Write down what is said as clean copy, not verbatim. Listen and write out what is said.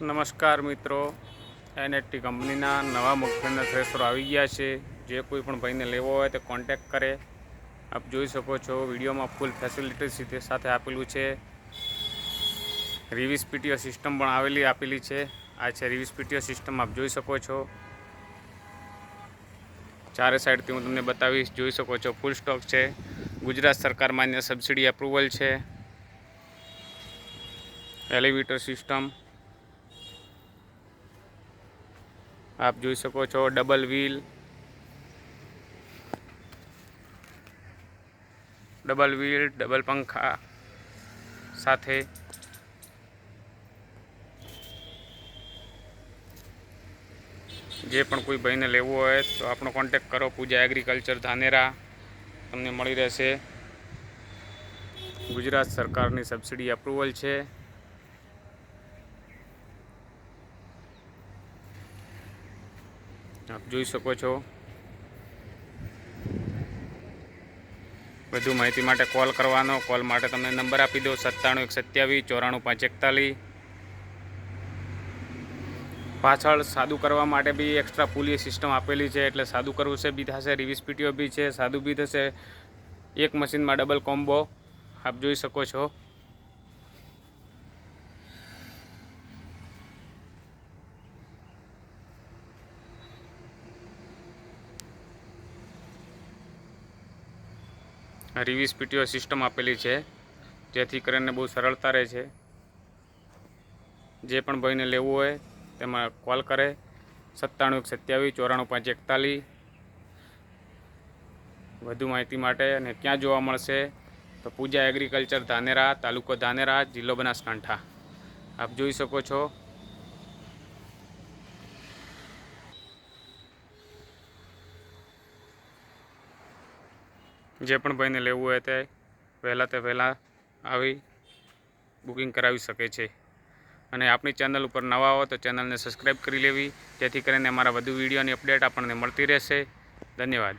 નમસ્કાર મિત્રો, એનએટી કંપનીના નવા મગફળીના થ્રેશરો આવી ગયા છે। જે કોઈ પણ ભાઈને લેવો હોય તો કોન્ટેક્ટ કરે। આપ જોઈ શકો છો વિડીયોમાં ફૂલ ફેસિલિટી સાથે આપેલું છે। રિવીસ પીટીઓ સિસ્ટમ પણ આપેલી છે। આ છે રિવીસ પીટીઓ સિસ્ટમ, આપ જોઈ શકો છો। ચારે સાઈડથી હું તમને બતાવીશ। જોઈ શકો છો ફૂલ સ્ટોક છે। ગુજરાત સરકાર માન્ય સબસિડી એપ્રુવલ છે। એલિવેટર સિસ્ટમ आप જોઈ શકો છો। ડબલ વ્હીલ, ડબલ પંખા સાથે। જે પણ કોઈ ભાઈને લેવું હોય તો આપણો કોન્ટેક્ટ કરો। પૂજા એગ્રીકલ્ચર ધાનેરા તમને મળી રહેશે। ગુજરાત સરકારની સબસિડી એપ્રુવલ છે। આપ જોઈ શકો છો। વધુ માહિતી માટે કોલ કરવાનો। કોલ માટે તમને નંબર આપી દો 97 127 94 541। પાછળ સાદું કરવા માટે બી એક્સ્ટ્રા પુલી સિસ્ટમ આપેલી છે, એટલે સાદું કરવું છે બી થશે। રિવીસ પીટીઓ બી છે, સાદું બી થશે। એક મશીનમાં ડબલ કોમ્બો આપ જોઈ શકો છો। રિવીસ પીટીઓ સિસ્ટમ આપેલી છે, જેથી કરીને બહુ સરળતા રહે છે। જે પણ ભાઈને લેવું હોય તેમાં કોલ કરે 97 127 94 541। વધુ માહિતી માટે અને ક્યાં જોવા મળશે તો પૂજા એગ્રીકલ્ચર ધાનેરા, તાલુકો ધાનેરા, જિલ્લો બનાસકાંઠા। આપ જોઈ શકો છો। જે પણ ભાઈને લેવું હોય તે પહેલાં આવી બુકિંગ કરાવી શકે છે। અને આપણી ચેનલ ઉપર નવા હો તો ચેનલને સબસ્ક્રાઈબ કરી લેવી, જેથી કરીને અમારા વધુ વિડીયોની અપડેટ આપણને મળતી રહેશે। ધન્યવાદ।